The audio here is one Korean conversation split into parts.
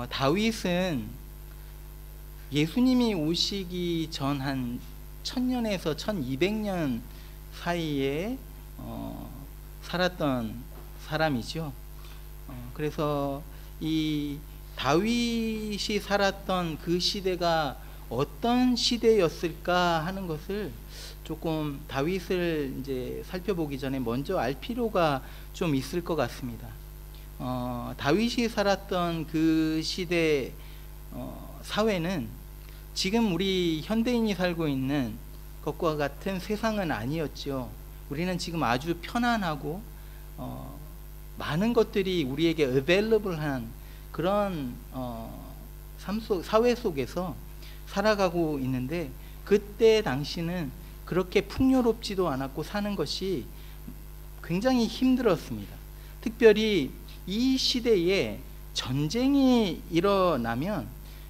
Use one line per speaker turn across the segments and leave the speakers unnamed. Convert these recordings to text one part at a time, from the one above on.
다윗은 예수님이 오시기 전 한 1000년에서 1200년 사이에 살았던 사람이죠. 그래서 이 다윗이 살았던 그 시대가 어떤 시대였을까 하는 것을 조금 다윗을 이제 살펴보기 전에 먼저 알 필요가 좀 있을 것 같습니다. 다윗이 살았던 그 시대 사회는 지금 우리 현대인이 살고 있는 것과 같은 세상은 아니었죠. 우리는 지금 아주 편안하고 많은 것들이 우리에게 available한 그런 사회 속에서 살아가고 있는데, 그때 당시는 그렇게 풍요롭지도 않았고 사는 것이 굉장히 힘들었습니다. 특별히 이 시대에 전쟁이 일어나면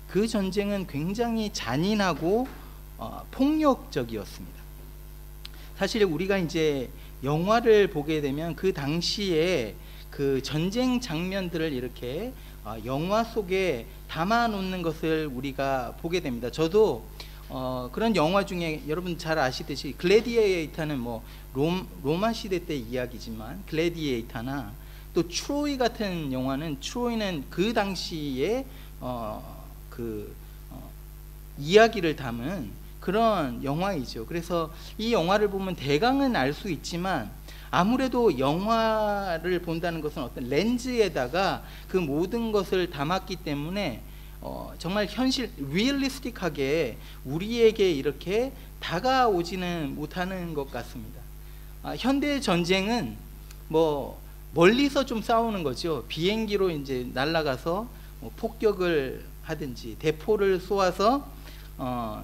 그 전쟁은 굉장히 잔인하고 폭력적이었습니다. 사실 우리가 이제 영화를 보게 되면 그 당시에 그 전쟁 장면들을 이렇게 영화 속에 담아 놓는 것을 우리가 보게 됩니다. 저도 그런 영화 중에 여러분 잘 아시듯이 글래디에이터는 뭐 로마 시대 때 이야기지만 글래디에이터나 또 트로이 같은 영화는, 트로이는 그 당시에 이야기를 담은 그런 영화이죠. 그래서 이 영화를 보면 대강은 알 수 있지만 아무래도 영화를 본다는 것은 어떤 렌즈에다가 그 모든 것을 담았기 때문에 정말 리얼리스틱하게 우리에게 이렇게 다가오지는 못하는 것 같습니다. 현대 전쟁은 뭐 멀리서 좀 싸우는 거죠. 비행기로 이제 날아가서 폭격을 하든지 대포를 쏘아서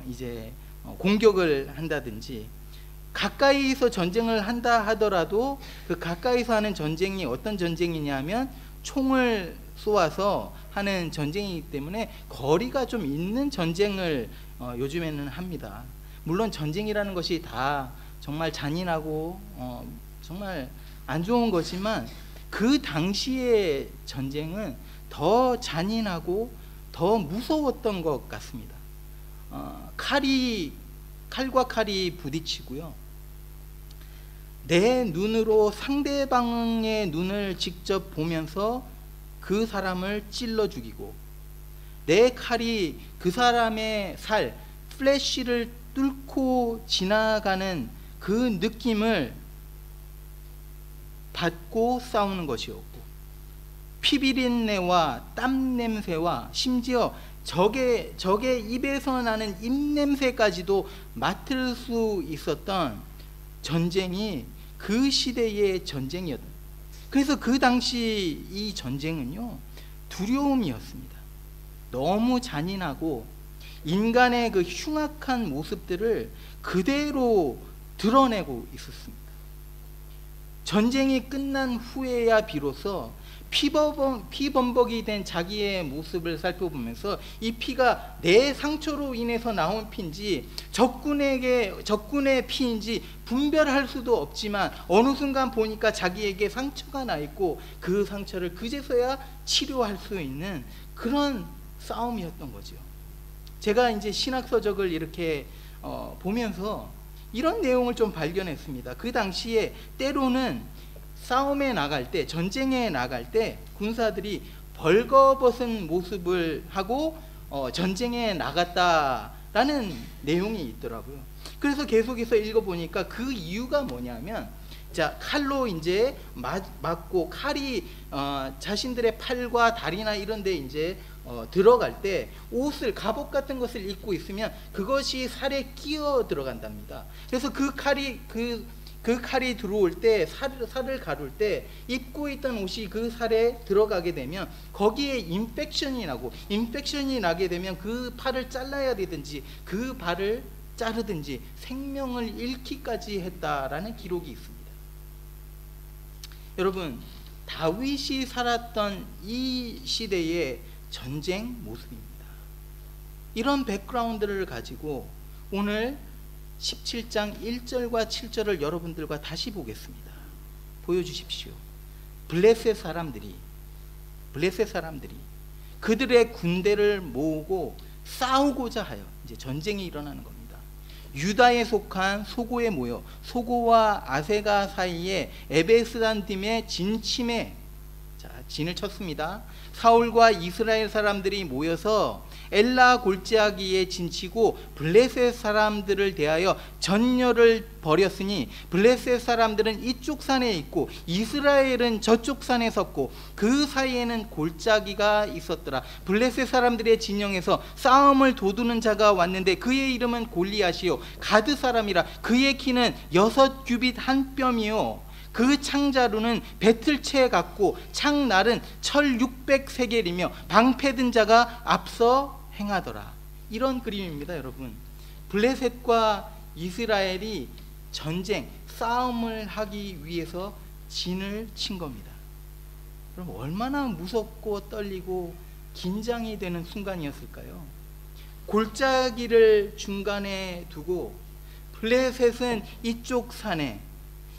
이제 공격을 한다든지, 가까이서 전쟁을 한다 하더라도 그 가까이서 하는 전쟁이 어떤 전쟁이냐면 총을 쏘아서 하는 전쟁이기 때문에 거리가 좀 있는 전쟁을 요즘에는 합니다. 물론 전쟁이라는 것이 다 정말 잔인하고 정말 안 좋은 거지만 그 당시의 전쟁은 더 잔인하고 더 무서웠던 것 같습니다. 칼과 칼이 부딪히고요, 내 눈으로 상대방의 눈을 직접 보면서 그 사람을 찔러 죽이고, 내 칼이 그 사람의 플래시를 뚫고 지나가는 그 느낌을 받고 싸우는 것이었고, 피비린내와 땀 냄새와 심지어 적의 입에서 나는 입냄새까지도 맡을 수 있었던 전쟁이 그 시대의 전쟁이었다. 그래서 그 당시 이 전쟁은요, 두려움이었습니다. 너무 잔인하고 인간의 그 흉악한 모습들을 그대로 드러내고 있었습니다. 전쟁이 끝난 후에야 비로소 피범벅이 된 자기의 모습을 살펴보면서 이 피가 내 상처로 인해서 나온 피인지 적군의 피인지 분별할 수도 없지만 어느 순간 보니까 자기에게 상처가 나 있고 그 상처를 그제서야 치료할 수 있는 그런 싸움이었던 거죠. 제가 이제 신학서적을 이렇게 보면서 이런 내용을 좀 발견했습니다. 그 당시에 때로는 싸움에 나갈 때, 전쟁에 나갈 때 군사들이 벌거벗은 모습을 하고 전쟁에 나갔다라는 내용이 있더라고요. 그래서 계속해서 읽어보니까 그 이유가 뭐냐면, 자, 칼로 이제 맞고 칼이 자신들의 팔과 다리나 이런 데 이제 들어갈 때 옷을, 갑옷 같은 것을 입고 있으면 그것이 살에 끼어 들어간답니다. 그래서 그 칼이 들어올 때, 살을 가룰 때 입고 있던 옷이 그 살에 들어가게 되면 거기에 인펙션이 나게 되면 그 팔을 잘라야 되든지 그 발을 자르든지 생명을 잃기까지 했다라는 기록이 있습니다. 여러분, 다윗이 살았던 이 시대의 전쟁 모습입니다. 이런 백그라운드를 가지고 오늘 17장 1절과 7절을 여러분들과 다시 보겠습니다. 보여주십시오. 블레셋 사람들이 그들의 군대를 모으고 싸우고자 하여 이제 전쟁이 일어나는 겁니다. 유다에 속한 소고에 모여 소고와 아세가 사이에 에베스단딤의 진침에 진을 쳤습니다. 사울과 이스라엘 사람들이 모여서 엘라 골짜기에 진치고 블레셋 사람들을 대하여 전열을 벌였으니 블레셋 사람들은 이쪽 산에 있고 이스라엘은 저쪽 산에 섰고 그 사이에는 골짜기가 있었더라. 블레셋 사람들의 진영에서 싸움을 도두는 자가 왔는데 그의 이름은 골리앗이요 가드 사람이라. 그의 키는 6규빗 한 뼘이요 그 창자루는 배틀채 같고 창날은 철 600세겔이며 방패든 자가 앞서 행하더라. 이런 그림입니다. 여러분, 블레셋과 이스라엘이 전쟁, 싸움을 하기 위해서 진을 친 겁니다. 그럼 얼마나 무섭고 떨리고 긴장이 되는 순간이었을까요? 골짜기를 중간에 두고 블레셋은 이쪽 산에,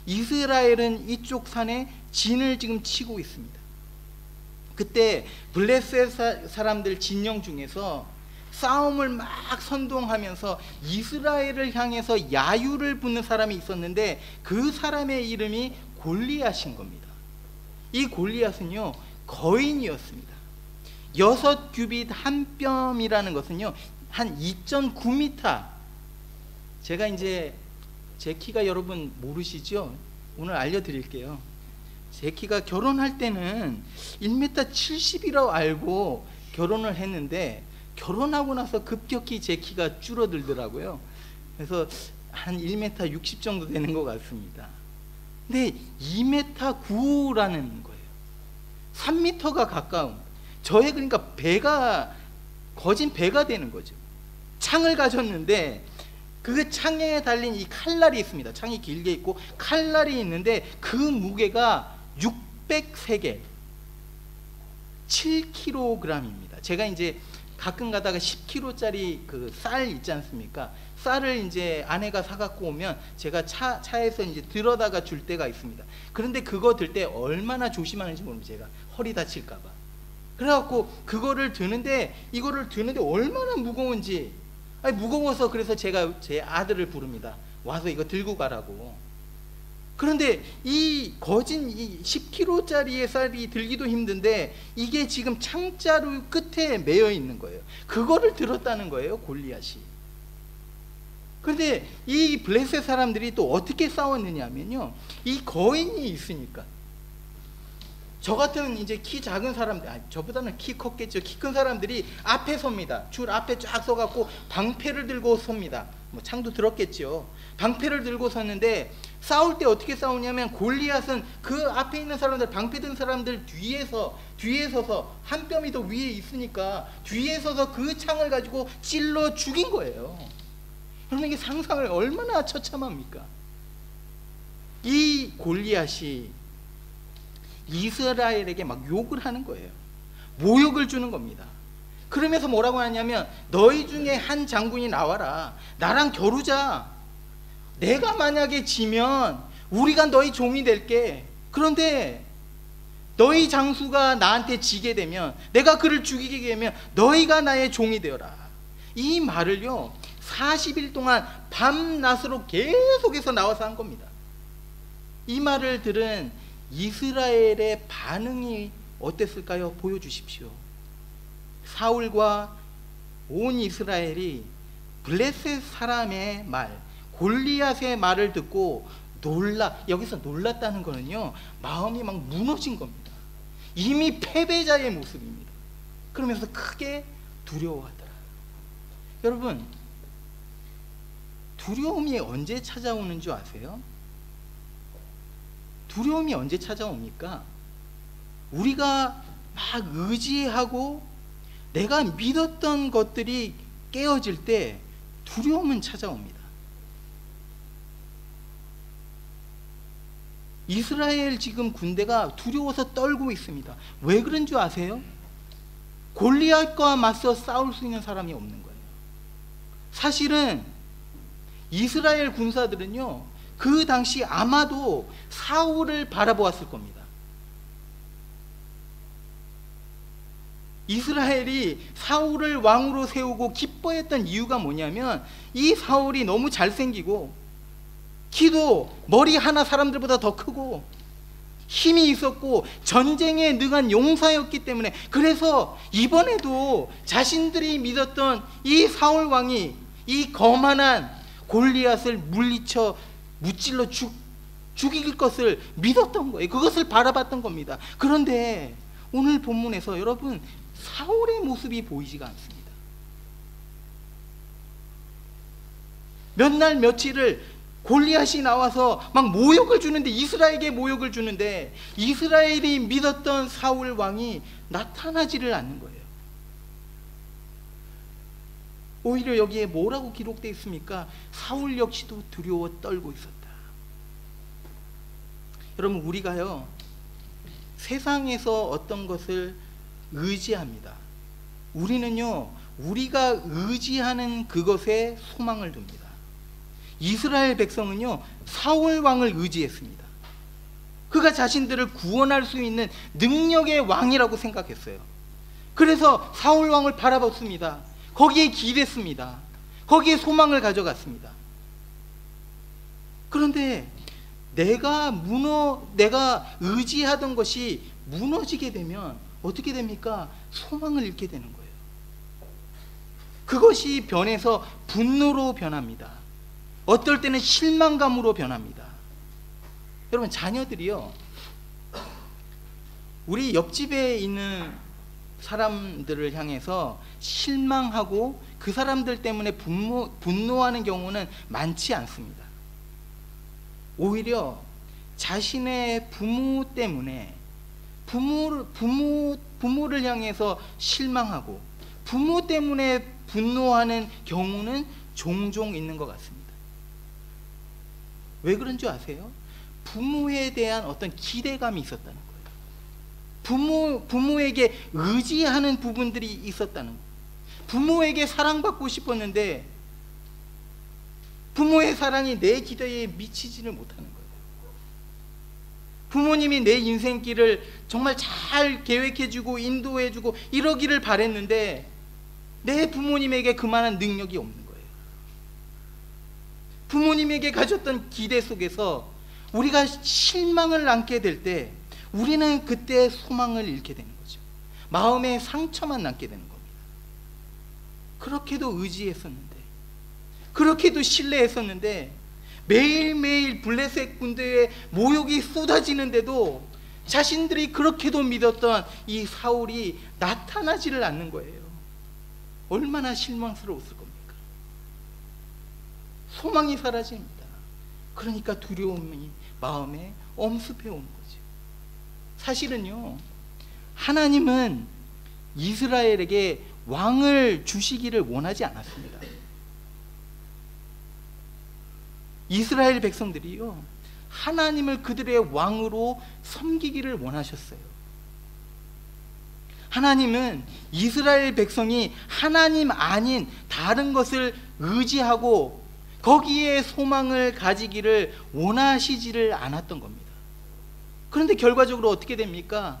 이스라엘은 이쪽 산에 진을 지금 치고 있습니다. 그때 블레셋 사람들 진영 중에서 싸움을 막 선동하면서 이스라엘을 향해서 야유를 붓는 사람이 있었는데 그 사람의 이름이 골리앗인 겁니다. 이 골리앗은요 거인이었습니다. 6규빗 한 뼘이라는 것은요 한 2.9m. 제가 이제 제 키가 여러분 모르시죠? 오늘 알려드릴게요. 제 키가 결혼할 때는 1m 70이라고 알고 결혼을 했는데 결혼하고 나서 급격히 제 키가 줄어들더라고요. 그래서 한 1m 60 정도 되는 것 같습니다. 근데 2m 9라는 거예요. 3m가 가까운, 저의 그러니까 배가, 거진 배가 되는 거죠. 창을 가졌는데 그 창에 달린 이 칼날이 있습니다. 창이 길게 있고 칼날이 있는데 그 무게가 600세겔 7kg입니다. 제가 이제 가끔 가다가 10kg짜리 그 쌀 있지 않습니까? 쌀을 이제 아내가 사갖고 오면 제가 차에서 이제 들어다가 줄 때가 있습니다. 그런데 그거 들 때 얼마나 조심하는지 모릅니다. 제가 허리 다칠까봐. 그래갖고 그거를 드는데, 이거를 드는데 얼마나 무거운지, 아니 무거워서 그래서 제가 제 아들을 부릅니다. 와서 이거 들고 가라고. 그런데 이 거진 이 10kg짜리의 쌀이 들기도 힘든데 이게 지금 창자루 끝에 매여 있는 거예요. 그거를 들었다는 거예요, 골리앗이. 그런데 이 블레셋 사람들이 또 어떻게 싸웠느냐 하면요, 이 거인이 있으니까, 저 같은 이제 키 작은 사람들, 저보다는 키 컸겠죠. 키 큰 사람들이 앞에 섭니다. 줄 앞에 쫙 서갖고 방패를 들고 섭니다. 뭐 창도 들었겠죠. 방패를 들고 섰는데 싸울 때 어떻게 싸우냐면 골리앗은 그 앞에 있는 사람들, 방패 든 사람들 뒤에 서서 한 뼘이 더 위에 있으니까 뒤에 서서 그 창을 가지고 찔러 죽인 거예요. 여러분, 이게 상상을 얼마나 처참합니까? 이 골리앗이 이스라엘에게 막 욕을 하는 거예요. 모욕을 주는 겁니다. 그러면서 뭐라고 하냐면, 너희 중에 한 장군이 나와라. 나랑 겨루자. 내가 만약에 지면 우리가 너희 종이 될게. 그런데 너희 장수가 나한테 지게 되면, 내가 그를 죽이게 되면 너희가 나의 종이 되어라. 이 말을요 40일 동안 밤낮으로 계속해서 나와서 한 겁니다. 이 말을 들은 이스라엘의 반응이 어땠을까요? 보여주십시오. 사울과 온 이스라엘이 블레셋 사람의 말, 골리앗의 말을 듣고 여기서 놀랐다는 거는요, 마음이 막 무너진 겁니다. 이미 패배자의 모습입니다. 그러면서 크게 두려워하더라. 여러분, 두려움이 언제 찾아오는 줄 아세요? 두려움이 언제 찾아옵니까? 우리가 막 의지하고 내가 믿었던 것들이 깨어질 때 두려움은 찾아옵니다. 이스라엘 지금 군대가 두려워서 떨고 있습니다. 왜 그런 줄 아세요? 골리앗과 맞서 싸울 수 있는 사람이 없는 거예요. 사실은 이스라엘 군사들은요, 그 당시 아마도 사울을 바라보았을 겁니다. 이스라엘이 사울을 왕으로 세우고 기뻐했던 이유가 뭐냐면 이 사울이 너무 잘생기고 키도 머리 하나 사람들보다 더 크고 힘이 있었고 전쟁에 능한 용사였기 때문에, 그래서 이번에도 자신들이 믿었던 이 사울 왕이 이 거만한 골리앗을 물리쳐 무찔러 죽일 것을 믿었던 거예요. 그것을 바라봤던 겁니다. 그런데 오늘 본문에서 여러분, 사울의 모습이 보이지가 않습니다. 몇 날 며칠을 골리앗이 나와서 막 모욕을 주는데, 이스라엘에게 모욕을 주는데 이스라엘이 믿었던 사울 왕이 나타나지를 않는 거예요. 오히려 여기에 뭐라고 기록되어 있습니까? 사울 역시도 두려워 떨고 있었다. 여러분, 우리가요 세상에서 어떤 것을 의지합니다. 우리는요 우리가 의지하는 그것에 소망을 둡니다. 이스라엘 백성은요 사울 왕을 의지했습니다. 그가 자신들을 구원할 수 있는 능력의 왕이라고 생각했어요. 그래서 사울 왕을 바라봤습니다. 거기에 기댔습니다. 거기에 소망을 가져갔습니다. 그런데 내가 의지하던 것이 무너지게 되면 어떻게 됩니까? 소망을 잃게 되는 거예요. 그것이 변해서 분노로 변합니다. 어떨 때는 실망감으로 변합니다. 여러분, 자녀들이요 우리 옆집에 있는 사람들을 향해서 실망하고 그 사람들 때문에 분노하는 경우는 많지 않습니다. 오히려 자신의 부모 때문에 부모를 향해서 실망하고 부모 때문에 분노하는 경우는 종종 있는 것 같습니다. 왜 그런 줄 아세요? 부모에 대한 어떤 기대감이 있었다는 거예요. 부모에게 의지하는 부분들이 있었다는 거예요. 부모에게 사랑받고 싶었는데 부모의 사랑이 내 기대에 미치지를 못하는 거예요. 부모님이 내 인생길을 정말 잘 계획해주고 인도해주고 이러기를 바랬는데 내 부모님에게 그만한 능력이 없는 거예요. 부모님에게 가졌던 기대 속에서 우리가 실망을 안게 될 때 우리는 그때 소망을 잃게 되는 거죠. 마음의 상처만 남게 되는 겁니다. 그렇게도 의지했었는데, 그렇게도 신뢰했었는데 매일매일 블레셋 군대의 모욕이 쏟아지는데도 자신들이 그렇게도 믿었던 이 사울이 나타나지를 않는 거예요. 얼마나 실망스러웠을 겁니까? 소망이 사라집니다. 그러니까 두려움이 마음에 엄습해 오는 거죠. 사실은요 하나님은 이스라엘에게 왕을 주시기를 원하지 않았습니다. 이스라엘 백성들이요 하나님을 그들의 왕으로 섬기기를 원하셨어요. 하나님은 이스라엘 백성이 하나님 아닌 다른 것을 의지하고 거기에 소망을 가지기를 원하시지를 않았던 겁니다. 그런데 결과적으로 어떻게 됩니까?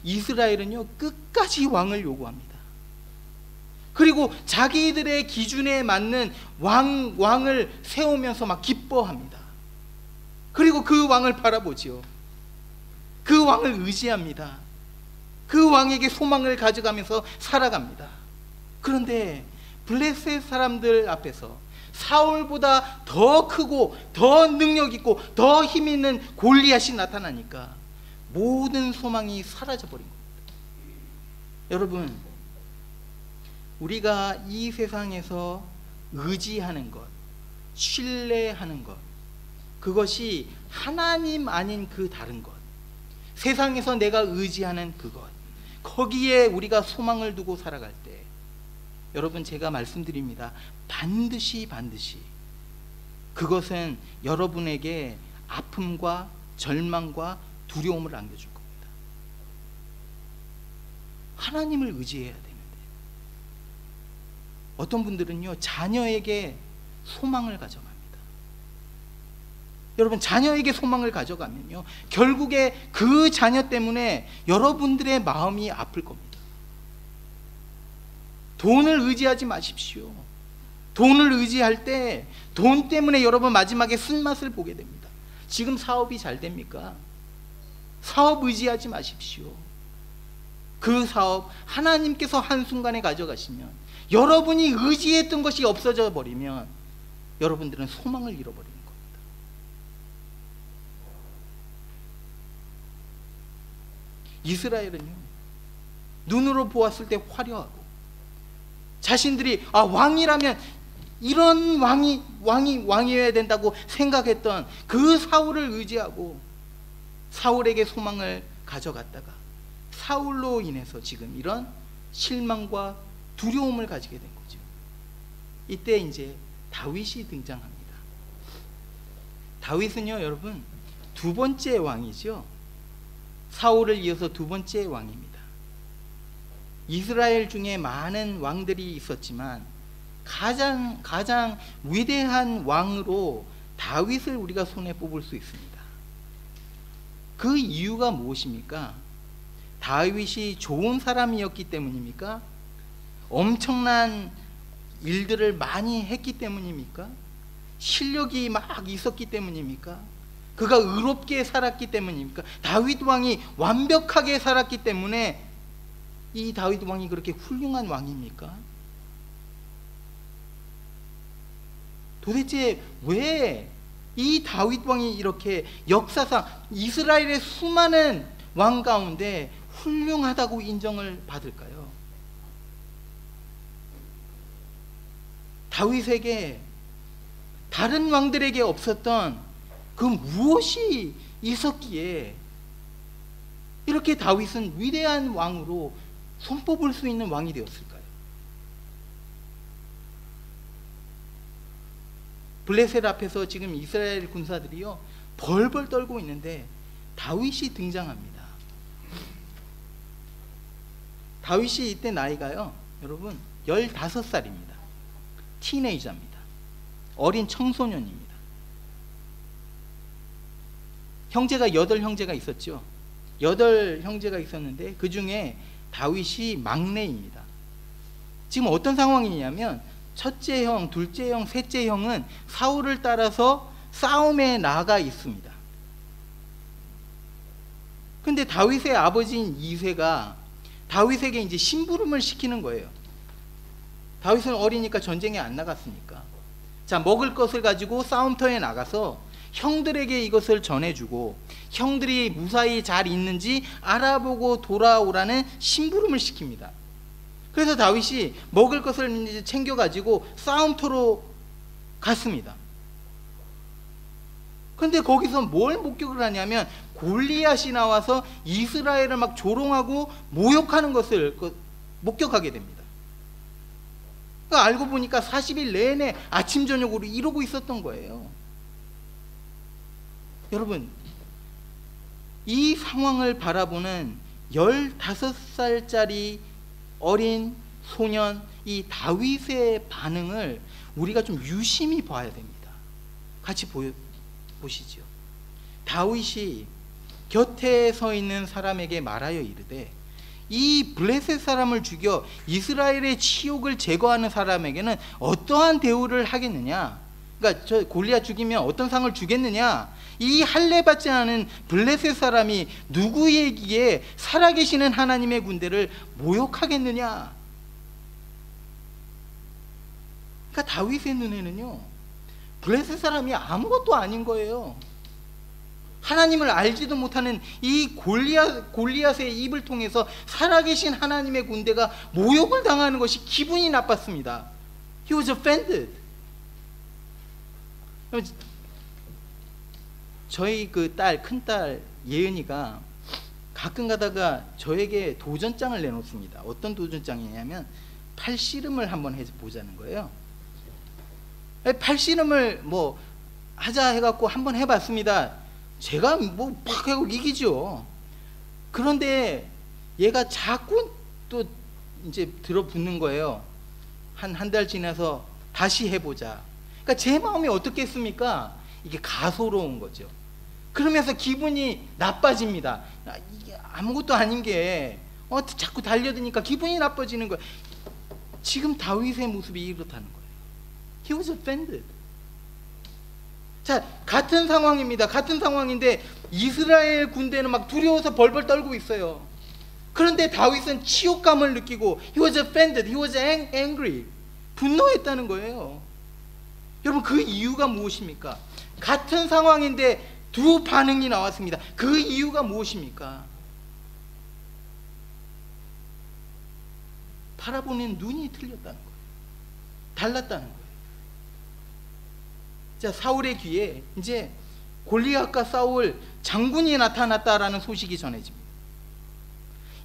이스라엘은요 끝까지 왕을 요구합니다. 그리고 자기들의 기준에 맞는 왕을 세우면서 막 기뻐합니다. 그리고 그 왕을 바라보지요. 그 왕을 의지합니다. 그 왕에게 소망을 가져가면서 살아갑니다. 그런데 블레셋 사람들 앞에서 사울보다 더 크고 더 능력 있고 더 힘 있는 골리앗이 나타나니까 모든 소망이 사라져버린 겁니다. 여러분, 우리가 이 세상에서 의지하는 것, 신뢰하는 것, 그것이 하나님 아닌 그 다른 것, 세상에서 내가 의지하는 그것, 거기에 우리가 소망을 두고 살아갈 때 여러분 제가 말씀드립니다. 반드시 그것은 여러분에게 아픔과 절망과 두려움을 안겨줄 겁니다. 하나님을 의지해야 되는데 어떤 분들은요 자녀에게 소망을 가져갑니다. 여러분, 자녀에게 소망을 가져가면요 결국에 그 자녀 때문에 여러분들의 마음이 아플 겁니다. 돈을 의지하지 마십시오. 돈을 의지할 때 돈 때문에 여러분 마지막에 쓴맛을 보게 됩니다. 지금 사업이 잘 됩니까? 사업 의지하지 마십시오. 그 사업 하나님께서 한순간에 가져가시면, 여러분이 의지했던 것이 없어져 버리면 여러분들은 소망을 잃어버리는 겁니다. 이스라엘은요, 눈으로 보았을 때 화려하고 자신들이 왕이라면 이런 왕이어야 된다고 생각했던 그 사울을 의지하고 사울에게 소망을 가져갔다가 사울로 인해서 지금 이런 실망과 두려움을 가지게 된 거죠. 이때 이제 다윗이 등장합니다. 다윗은요, 여러분, 두 번째 왕이죠. 사울을 이어서 두 번째 왕입니다. 이스라엘 중에 많은 왕들이 있었지만 가장 위대한 왕으로 다윗을 우리가 손에 뽑을 수 있습니다. 그 이유가 무엇입니까? 다윗이 좋은 사람이었기 때문입니까? 엄청난 일들을 많이 했기 때문입니까? 실력이 막 있었기 때문입니까? 그가 의롭게 살았기 때문입니까? 다윗 왕이 완벽하게 살았기 때문에 이 다윗 왕이 그렇게 훌륭한 왕입니까? 도대체 왜 이 다윗 왕이 이렇게 역사상 이스라엘의 수많은 왕 가운데 훌륭하다고 인정을 받을까요? 다윗에게, 다른 왕들에게 없었던 그 무엇이 있었기에 이렇게 다윗은 위대한 왕으로 손꼽을 수 있는 왕이 되었을까요? 블레셋 앞에서 지금 이스라엘 군사들이요 벌벌 떨고 있는데 다윗이 등장합니다. 다윗이 이때 나이가요, 여러분 15살입니다. 티네이저입니다. 어린 청소년입니다. 형제가 8형제가 있었죠. 8형제가 있었는데 그 중에 다윗이 막내입니다. 지금 어떤 상황이냐면 첫째 형, 둘째 형, 셋째 형은 사울을 따라서 싸움에 나가 있습니다. 근데 다윗의 아버지인 이새가 다윗에게 이제 심부름을 시키는 거예요. 다윗은 어리니까 전쟁에 안 나갔으니까. 자, 먹을 것을 가지고 싸움터에 나가서 형들에게 이것을 전해주고 형들이 무사히 잘 있는지 알아보고 돌아오라는 심부름을 시킵니다. 그래서 다윗이 먹을 것을 이제 챙겨가지고 싸움터로 갔습니다. 근데 거기서 뭘 목격을 하냐면 골리앗이 나와서 이스라엘을 막 조롱하고 모욕하는 것을 목격하게 됩니다. 그러니까 알고 보니까 40일 내내 아침 저녁으로 이러고 있었던 거예요. 여러분, 이 상황을 바라보는 15살짜리 어린 소년 이 다윗의 반응을 우리가 좀 유심히 봐야 됩니다. 같이 보시죠. 다윗이 곁에 서 있는 사람에게 말하여 이르되 이 블레셋 사람을 죽여 이스라엘의 치욕을 제거하는 사람에게는 어떠한 대우를 하겠느냐? 그러니까 저 골리앗 죽이면 어떤 상을 주겠느냐? 이 할례받지 않은 블레셋 사람이 누구에게 살아계시는 하나님의 군대를 모욕하겠느냐? 그러니까 다윗의 눈에는요 블레셋 사람이 아무것도 아닌 거예요. 하나님을 알지도 못하는 이 골리앗의 입을 통해서 살아계신 하나님의 군대가 모욕을 당하는 것이 기분이 나빴습니다. He was offended. 저희 그 딸, 큰딸 예은이가 가끔 가다가 저에게 도전장을 내놓습니다. 어떤 도전장이냐면 팔씨름을 한번 해보자는 거예요. 팔씨름을 뭐 하자 해갖고 한번 해봤습니다. 제가 뭐 팍 하고 이기죠. 그런데 얘가 자꾸 또 이제 들어붙는 거예요. 한 달 지나서 다시 해보자. 그러니까 제 마음이 어떻겠습니까? 이게 가소로운 거죠. 그러면서 기분이 나빠집니다. 이게 아무것도 아닌 게 자꾸 달려드니까 기분이 나빠지는 거예요. 지금 다윗의 모습이 이렇다는 거예요. He was offended. 자, 같은 상황입니다. 같은 상황인데 이스라엘 군대는 막 두려워서 벌벌 떨고 있어요. 그런데 다윗은 치욕감을 느끼고 he was offended, he was angry. 분노했다는 거예요. 여러분, 그 이유가 무엇입니까? 같은 상황인데 두 반응이 나왔습니다. 그 이유가 무엇입니까? 바라보는 눈이 틀렸다는 거예요. 달랐다는 거예요. 자, 사울의 귀에 이제 골리앗과 싸울 장군이 나타났다라는 소식이 전해집니다.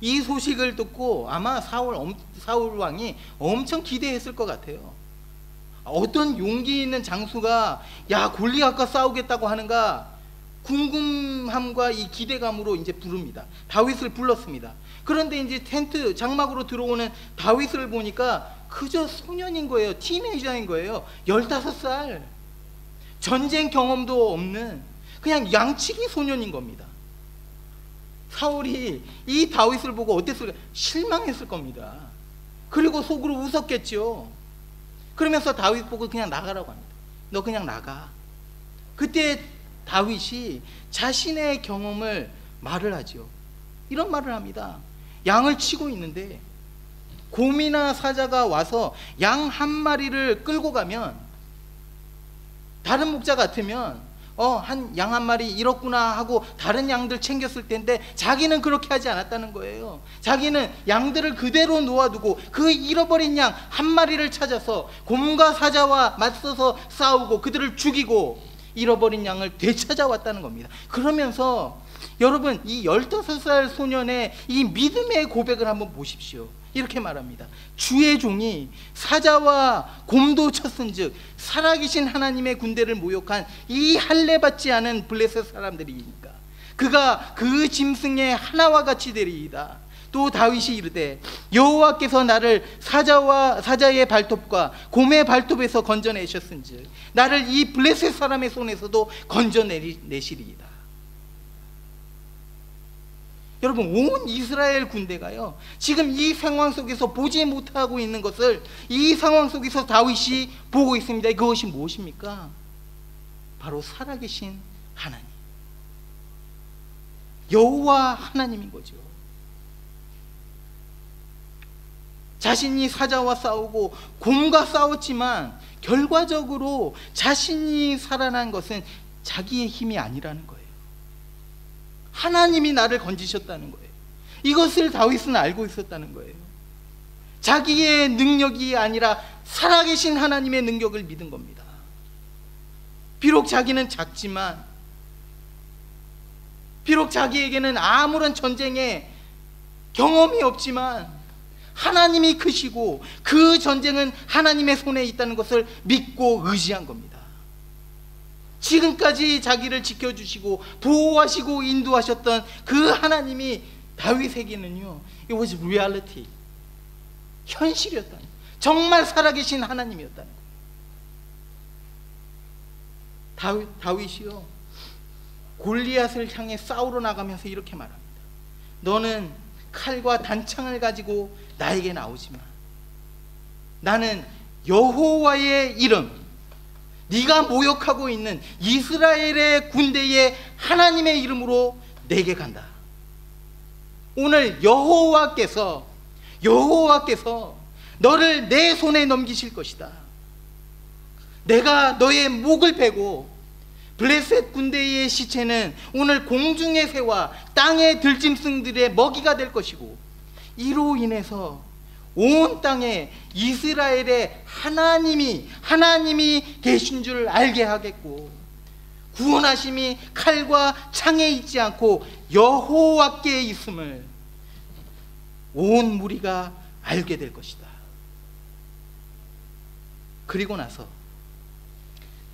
이 소식을 듣고 아마 사울 왕이 엄청 기대했을 것 같아요. 어떤 용기 있는 장수가 야, 골리앗과 싸우겠다고 하는가, 궁금함과 이 기대감으로 이제 부릅니다. 다윗을 불렀습니다. 그런데 이제 텐트 장막으로 들어오는 다윗을 보니까 그저 소년인 거예요. 티네이저인 거예요. 15살. 전쟁 경험도 없는 그냥 양치기 소년인 겁니다. 사울이 이 다윗을 보고 어땠을까? 실망했을 겁니다. 그리고 속으로 웃었겠죠. 그러면서 다윗 보고 그냥 나가라고 합니다. 너 그냥 나가. 그때 다윗이 자신의 경험을 말을 하죠. 이런 말을 합니다. 양을 치고 있는데 곰이나 사자가 와서 양 한 마리를 끌고 가면, 다른 목자 같으면 한 양 한 마리 잃었구나 하고 다른 양들 챙겼을 텐데 자기는 그렇게 하지 않았다는 거예요. 자기는 양들을 그대로 놓아두고 그 잃어버린 양 한 마리를 찾아서 곰과 사자와 맞서서 싸우고 그들을 죽이고 잃어버린 양을 되찾아왔다는 겁니다. 그러면서 여러분, 이 15살 소년의 이 믿음의 고백을 한번 보십시오. 이렇게 말합니다. 주의 종이 사자와 곰도 쳤은즉 살아계신 하나님의 군대를 모욕한 이 할례받지 않은 블레셋 사람들이니까 그가 그 짐승의 하나와 같이 되리이다. 또 다윗이 이르되 여호와께서 나를 사자의 발톱과 곰의 발톱에서 건져내셨은즉 나를 이 블레셋 사람의 손에서도 건져내시리이다. 여러분, 온 이스라엘 군대가요, 지금 이 상황 속에서 보지 못하고 있는 것을 이 상황 속에서 다윗이 보고 있습니다. 그것이 무엇입니까? 바로 살아계신 하나님, 여호와 하나님인 거죠. 자신이 사자와 싸우고 곰과 싸웠지만 결과적으로 자신이 살아난 것은 자기의 힘이 아니라는 거예요. 하나님이 나를 건지셨다는 거예요. 이것을 다윗은 알고 있었다는 거예요. 자기의 능력이 아니라 살아계신 하나님의 능력을 믿은 겁니다. 비록 자기는 작지만, 비록 자기에게는 아무런 전쟁에 경험이 없지만 하나님이 크시고 그 전쟁은 하나님의 손에 있다는 것을 믿고 의지한 겁니다. 지금까지 자기를 지켜주시고 보호하시고 인도하셨던 그 하나님이 다윗에게는요, it was reality, 현실이었다는 거예요. 정말 살아계신 하나님이었다는 거예요. 다윗이요, 골리앗을 향해 싸우러 나가면서 이렇게 말합니다. 너는 칼과 단창을 가지고 나에게 나오지만 나는 여호와의 이름, 네가 모욕하고 있는 이스라엘의 군대의 하나님의 이름으로 내게 간다. 오늘 여호와께서 너를 내 손에 넘기실 것이다. 내가 너의 목을 베고 블레셋 군대의 시체는 오늘 공중의 새와 땅의 들짐승들의 먹이가 될 것이고 이로 인해서 온 땅에 이스라엘의 하나님이 계신 줄 알게 하겠고 구원하심이 칼과 창에 있지 않고 여호와께 있음을 온 무리가 알게 될 것이다. 그리고 나서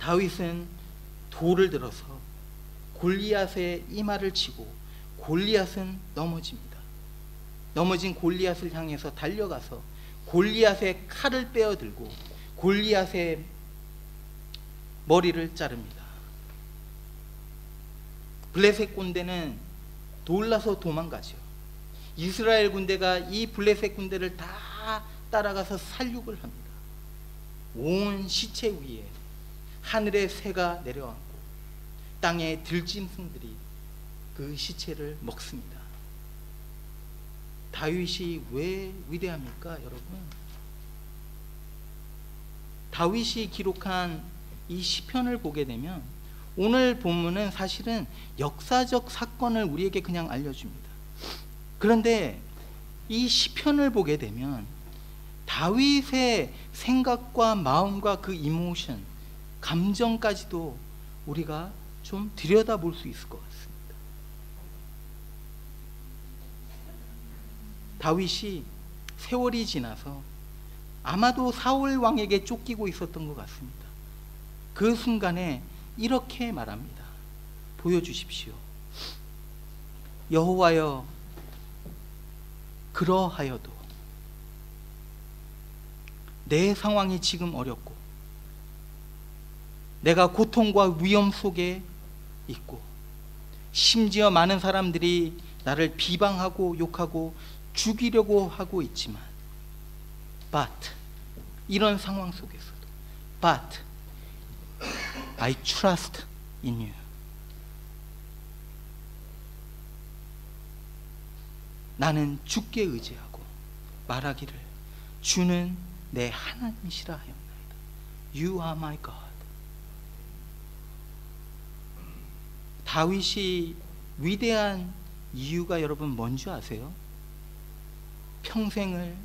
다윗은 돌을 들어서 골리앗의 이마를 치고 골리앗은 넘어집니다. 넘어진 골리앗을 향해서 달려가서 골리앗의 칼을 빼어들고 골리앗의 머리를 자릅니다. 블레셋 군대는 놀라서 도망가죠. 이스라엘 군대가 이 블레셋 군대를 다 따라가서 살육을 합니다. 온 시체 위에 하늘의 새가 내려앉고 땅의 들짐승들이 그 시체를 먹습니다. 다윗이 왜 위대합니까, 여러분? 다윗이 기록한 이 시편을 보게 되면 오늘 본문은 사실은 역사적 사건을 우리에게 그냥 알려줍니다. 그런데 이 시편을 보게 되면 다윗의 생각과 마음과 그 이모션, 감정까지도 우리가 좀 들여다볼 수 있을 것 같습니다. 다윗이 세월이 지나서 아마도 사울 왕에게 쫓기고 있었던 것 같습니다. 그 순간에 이렇게 말합니다. 보여주십시오. 여호와여, 그러하여도 내 상황이 지금 어렵고 내가 고통과 위험 속에 있고 심지어 많은 사람들이 나를 비방하고 욕하고 죽이려고 하고 있지만 but 이런 상황 속에서도 but I trust in you. 나는 주께 의지하고 말하기를 주는 내 하나님이시라 하였나이다. You are my God. 다윗이 위대한 이유가 여러분 뭔지 아세요? 평생을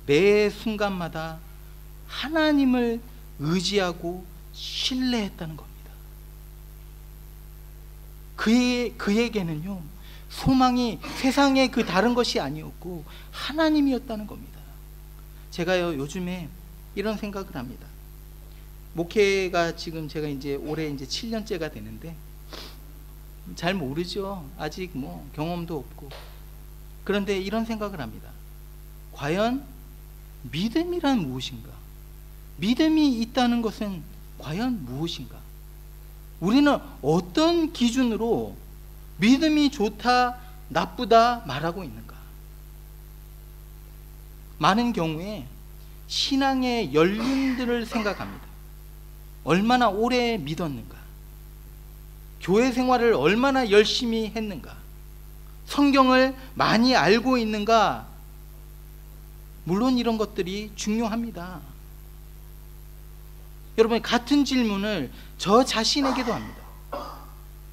매 순간마다 하나님을 의지하고 신뢰했다는 겁니다. 그에게는요, 소망이 세상의 그 다른 것이 아니었고 하나님이었다는 겁니다. 제가요, 요즘에 이런 생각을 합니다. 목회가 지금 제가 이제 올해 이제 7년째가 되는데 잘 모르죠. 아직 뭐 경험도 없고. 그런데 이런 생각을 합니다. 과연 믿음이란 무엇인가? 믿음이 있다는 것은 과연 무엇인가? 우리는 어떤 기준으로 믿음이 좋다, 나쁘다 말하고 있는가? 많은 경우에 신앙의 연륜들을 생각합니다. 얼마나 오래 믿었는가? 교회 생활을 얼마나 열심히 했는가? 성경을 많이 알고 있는가? 물론 이런 것들이 중요합니다. 여러분, 같은 질문을 저 자신에게도 합니다.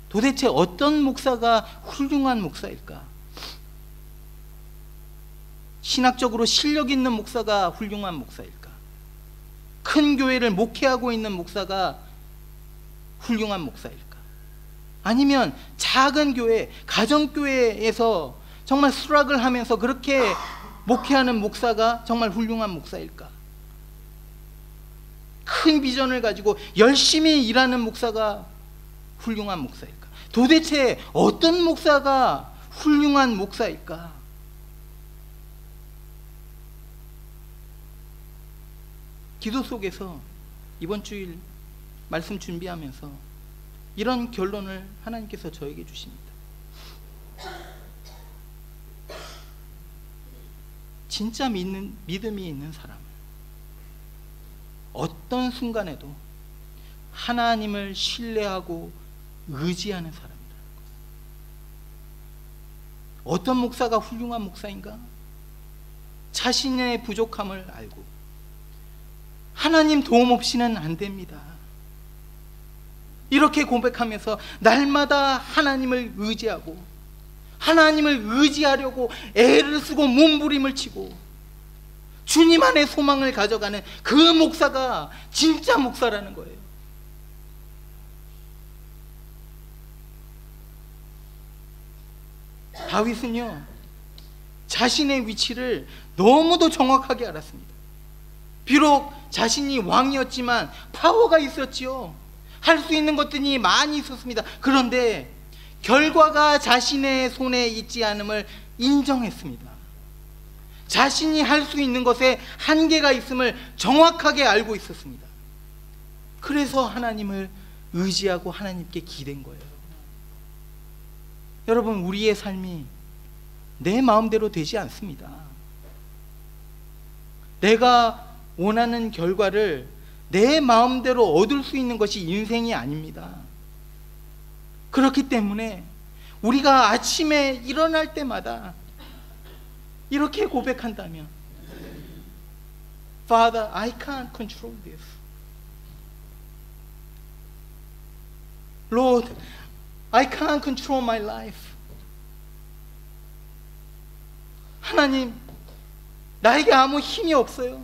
도대체 어떤 목사가 훌륭한 목사일까? 신학적으로 실력 있는 목사가 훌륭한 목사일까? 큰 교회를 목회하고 있는 목사가 훌륭한 목사일까? 아니면 작은 교회, 가정교회에서 정말 수락을 하면서 그렇게 목회하는 목사가 정말 훌륭한 목사일까? 큰 비전을 가지고 열심히 일하는 목사가 훌륭한 목사일까? 도대체 어떤 목사가 훌륭한 목사일까? 기도 속에서 이번 주일 말씀 준비하면서 이런 결론을 하나님께서 저에게 주십니다. 진짜 믿음이 있는 사람은 어떤 순간에도 하나님을 신뢰하고 의지하는 사람이다. 어떤 목사가 훌륭한 목사인가? 자신의 부족함을 알고 하나님 도움 없이는 안 됩니다. 이렇게 고백하면서 날마다 하나님을 의지하고 하나님을 의지하려고 애를 쓰고 몸부림을 치고 주님 안에 소망을 가져가는 그 목사가 진짜 목사라는 거예요. 다윗은요, 자신의 위치를 너무도 정확하게 알았습니다. 비록 자신이 왕이었지만 파워가 있었지요. 할 수 있는 것들이 많이 있었습니다. 그런데 결과가 자신의 손에 있지 않음을 인정했습니다. 자신이 할 수 있는 것에 한계가 있음을 정확하게 알고 있었습니다. 그래서 하나님을 의지하고 하나님께 기댄 거예요. 여러분, 우리의 삶이 내 마음대로 되지 않습니다. 내가 원하는 결과를 내 마음대로 얻을 수 있는 것이 인생이 아닙니다. 그렇기 때문에 우리가 아침에 일어날 때마다 이렇게 고백한다면, Father, I can't control this. Lord, I can't control my life. 하나님, 나에게 아무 힘이 없어요.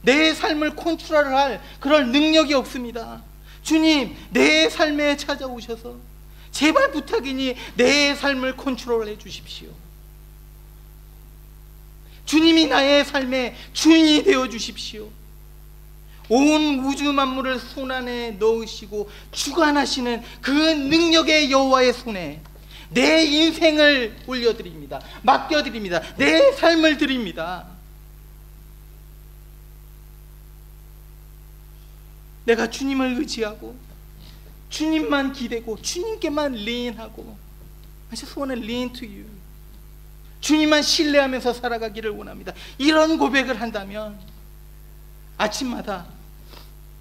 내 삶을 컨트롤할 그럴 능력이 없습니다. 주님, 내 삶에 찾아오셔서 제발 부탁이니 내 삶을 컨트롤해 주십시오. 주님이 나의 삶의 주인이 되어 주십시오. 온 우주 만물을 손안에 넣으시고 주관하시는 그 능력의 여호와의 손에 내 인생을 올려드립니다. 맡겨드립니다. 내 삶을 드립니다. 내가 주님을 의지하고 주님만 기대고 주님께만 lean하고, I just want to lean to you. 주님만 신뢰하면서 살아가기를 원합니다. 이런 고백을 한다면 아침마다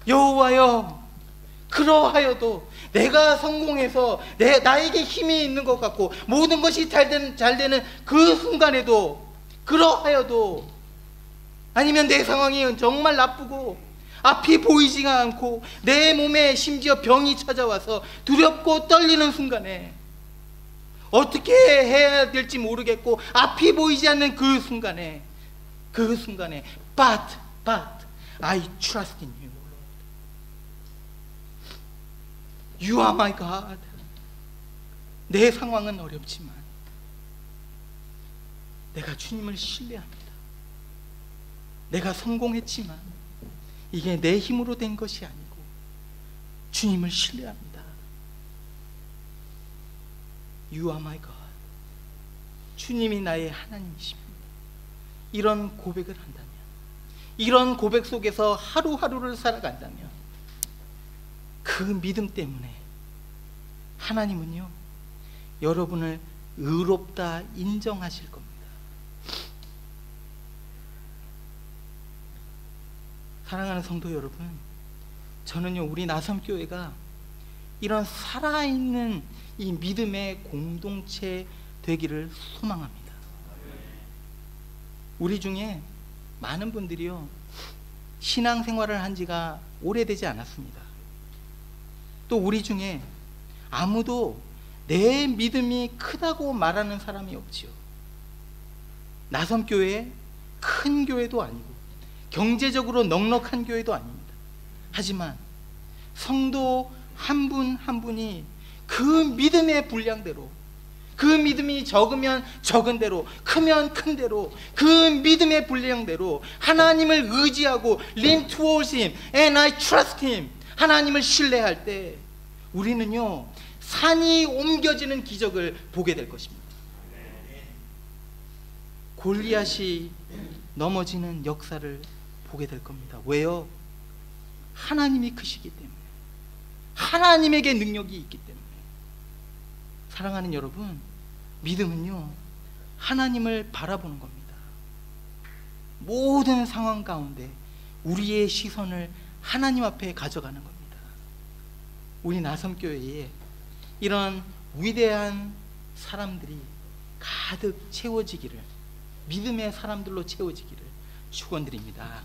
여호와여, 그러하여도 내가 성공해서 나에게 힘이 있는 것 같고 모든 것이 잘 되는 그 순간에도, 그러하여도, 아니면 내 상황이 정말 나쁘고 앞이 보이지가 않고 내 몸에 심지어 병이 찾아와서 두렵고 떨리는 순간에, 어떻게 해야 될지 모르겠고 앞이 보이지 않는 그 순간에 but I trust in you. You are my God. 내 상황은 어렵지만 내가 주님을 신뢰합니다. 내가 성공했지만 이게 내 힘으로 된 것이 아니고 주님을 신뢰합니다. You are my God. 주님이 나의 하나님이십니다. 이런 고백을 한다면, 이런 고백 속에서 하루하루를 살아간다면 그 믿음 때문에 하나님은요, 여러분을 의롭다 인정하실 겁니다. 사랑하는 성도 여러분, 저는요, 우리 나섬교회가 이런 살아있는 이 믿음의 공동체 되기를 소망합니다. 우리 중에 많은 분들이요, 신앙생활을 한 지가 오래되지 않았습니다. 또 우리 중에 아무도 내 믿음이 크다고 말하는 사람이 없지요. 나섬교회 큰 교회도 아니고 경제적으로 넉넉한 교회도 아닙니다. 하지만 성도 한 분 한 분이 그 믿음의 분량대로, 그 믿음이 적으면 적은 대로, 크면 큰 대로, 그 믿음의 분량대로 하나님을 의지하고 lean towards Him and I trust Him, 하나님을 신뢰할 때 우리는요, 산이 옮겨지는 기적을 보게 될 것입니다. 골리앗이 넘어지는 역사를 보게 될 겁니다. 왜요? 하나님이 크시기 때문에, 하나님에게 능력이 있기 때문에. 사랑하는 여러분, 믿음은요, 하나님을 바라보는 겁니다. 모든 상황 가운데 우리의 시선을 하나님 앞에 가져가는 겁니다. 우리 나섬교회에 이런 위대한 사람들이 가득 채워지기를, 믿음의 사람들로 채워지기를 축원드립니다.